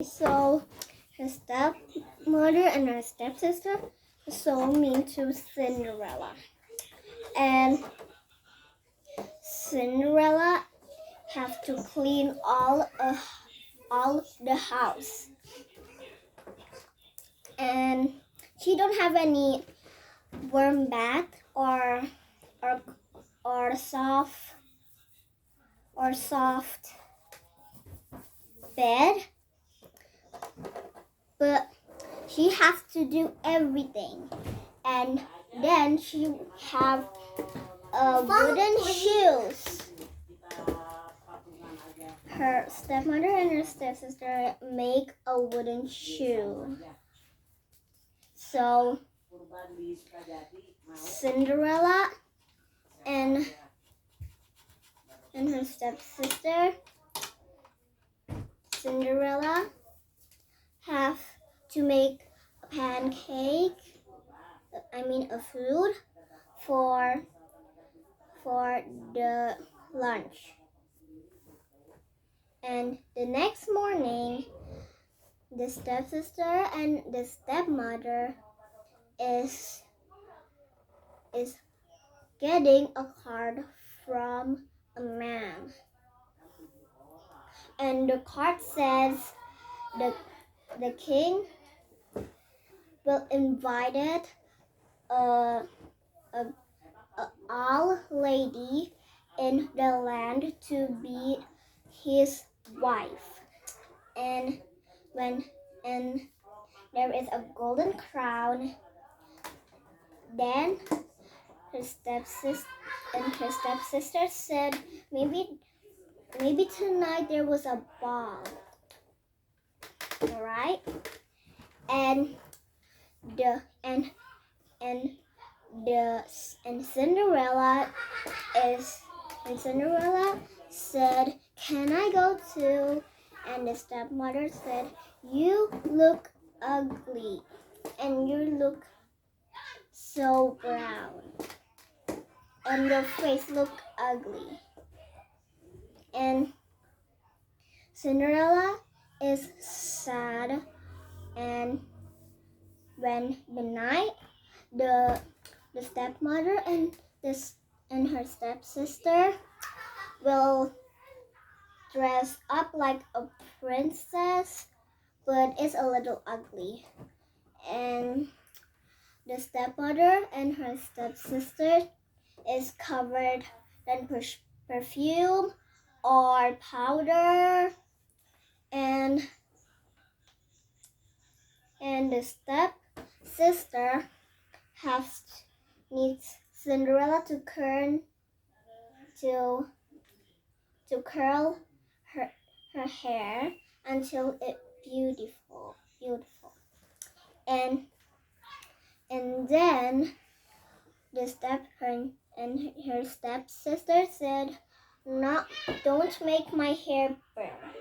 So her stepmother and her stepsister were so mean to Cinderella. And Cinderella have to clean all the house. And she don't have any warm bath or soft bed, but she has to do everything. And then she have wooden shoes. Her stepmother and her stepsister make a wooden shoe. So Cinderella and her stepsister, Cinderella have to make a pancake, a food for the lunch. And the next morning, the stepsister and the stepmother is getting a card from a man. And the card says the king will invited a old lady in the land to be his wife. And there is a golden crown. Then her stepsister said, maybe tonight there was a ball. All right? And Cinderella said, "Can I go too?" And the stepmother said, "You look ugly, and you look so brown, and your face look ugly." And Cinderella is sad, and when the night, the stepmother and her stepsister will dress up like a princess, but it's a little ugly. And the stepmother and her stepsister is covered in perfume or powder, and the stepsister needs Cinderella to curl her hair until it's beautiful. And then her stepsister said, "No, don't make my hair burn."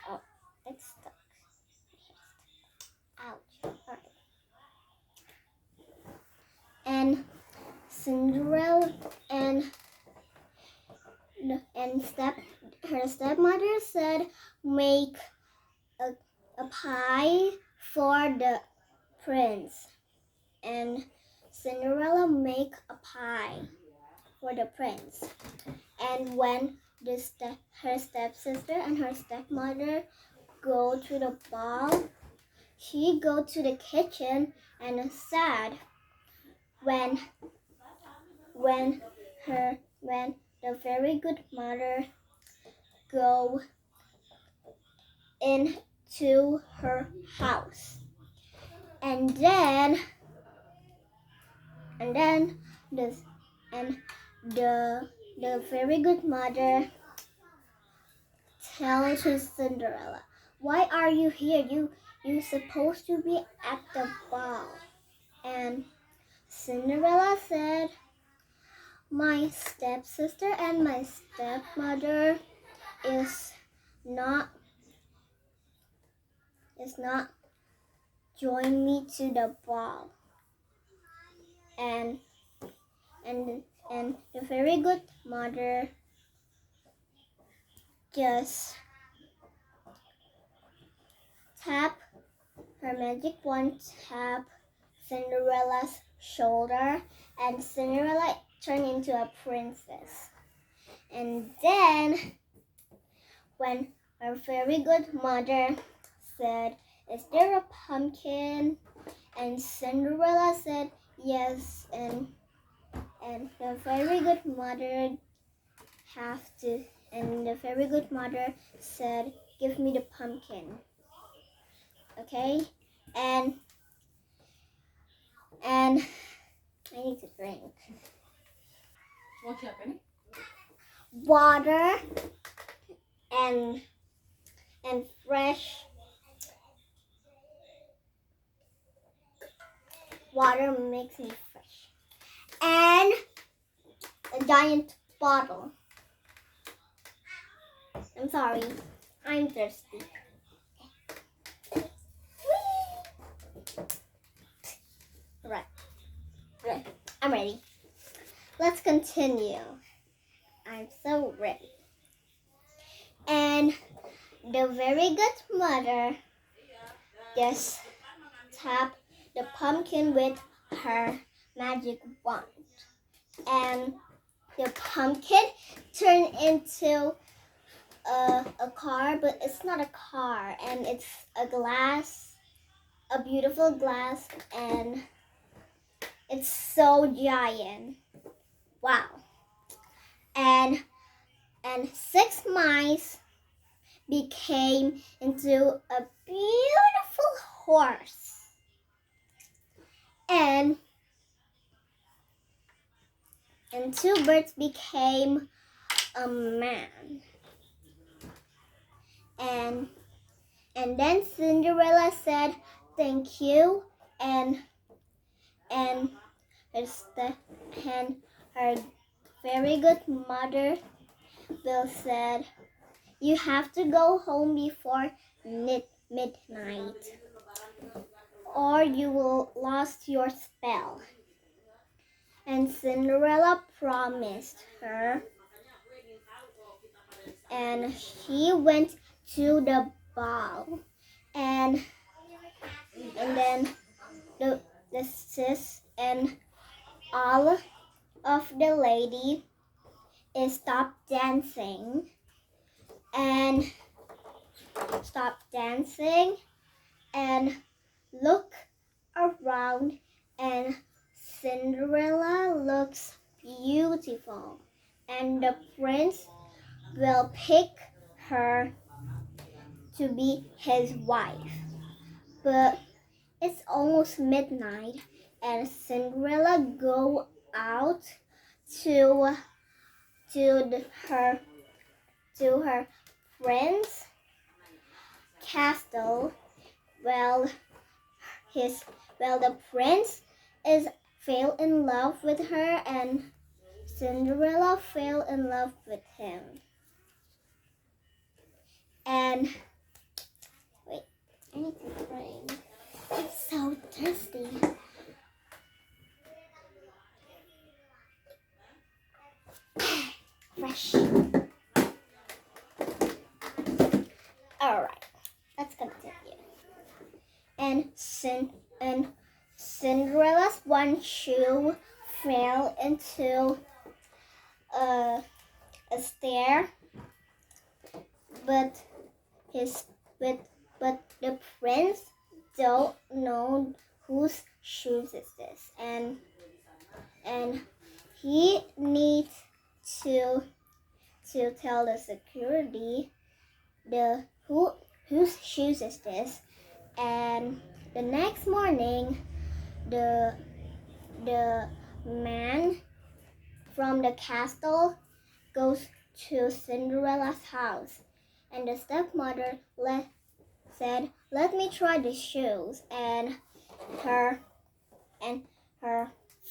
Oh, it's stuck. Ouch. Alright. And Cinderella and her stepmother said, "Make a pie for the prince." And Cinderella make a pie for the prince. And when her stepsister and her stepmother go to the ball, she go to the kitchen and is sad when the very good mother go into her house. And then the very good mother tells to Cinderella, "Why are you here? You supposed to be at the ball." And Cinderella said, "My stepsister and my stepmother is not join me to the ball." And the very good mother just tap her magic wand, tap Cinderella's shoulder, and Cinderella turned into a princess. And then, when her very good mother said, "Is there a pumpkin?" and Cinderella said, "Yes," and the very good mother said, "Give me the pumpkin." Okay? And I need to drink. Water and fresh water makes me fresh. And a giant bottle. I'm sorry. I'm thirsty. Right. I'm ready. Let's continue. I'm so ready. And the very good mother just tapped the pumpkin with her magic wand. And the pumpkin turned into a car, but it's not a car, and it's a glass, a beautiful glass, and it's so giant. Wow. And 6 mice became into a beautiful horse. And 2 birds became a man. And then Cinderella said thank you, and her very good mother Bill said, "You have to go home before midnight, or you will lose your spell." And Cinderella promised her, and she went to the ball, and then the sis and all of the lady stopped dancing and look around, and Cinderella looks beautiful, and the prince will pick her to be his wife. But it's almost midnight, and Cinderella go out to her prince's castle. Well, the prince fell in love with her, and Cinderella fell in love with him. And wait, I need to drink. I'm so thirsty. Fresh. Alright, let's continue. And Cinderella's one shoe fell into a stair, but the prince don't know whose shoes is this, and he needs to tell the security whose shoes is this. And the next morning, the man from the castle goes to Cinderella's house, and the stepmother said, "Let me try the shoes," and her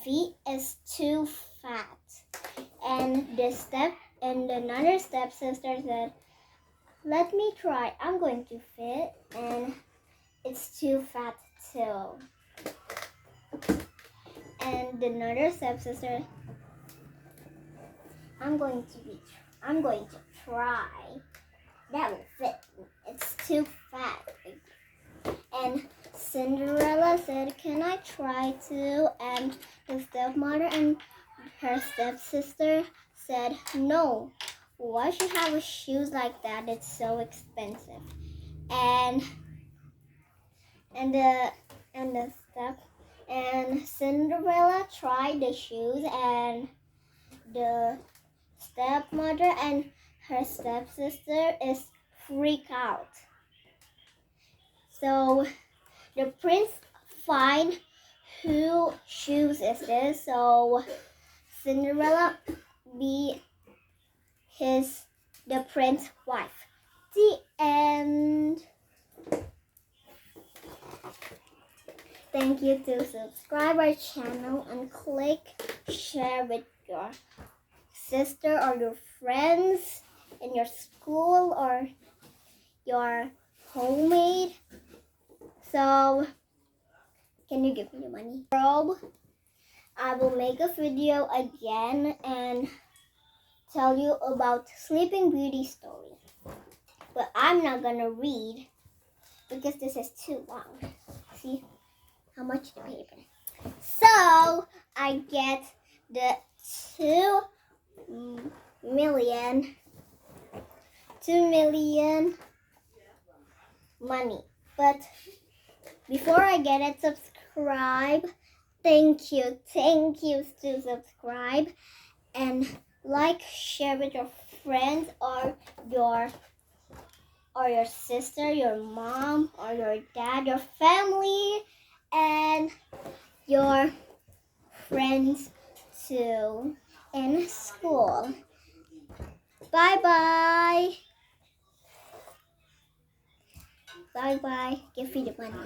feet is too fat, and another stepsister said, "Let me try, I'm going to fit," and it's too fat too. And another stepsister, I'm going to try. That will fit. It's too fat. And Cinderella said, "Can I try to?" And the stepmother and her stepsister said, "No. Why should you have shoes like that? It's so expensive." And Cinderella tried the shoes, and the stepmother and her stepsister is freak out. So the prince find who shoes is this. So Cinderella be the prince's wife. The end. Thank you to subscribe our channel and click share with your sister or your friends in your school or your homemade. So can you give me the money? I will make a video again and tell you about Sleeping Beauty story. But I'm not gonna read because this is too long. See how much the paper. So I get the 2 million money. But before I get it, subscribe. Thank you to subscribe and like, share with your friends or your sister, your mom or your dad, your family, and your friends too in school. Bye bye. Bye bye. Give me the money.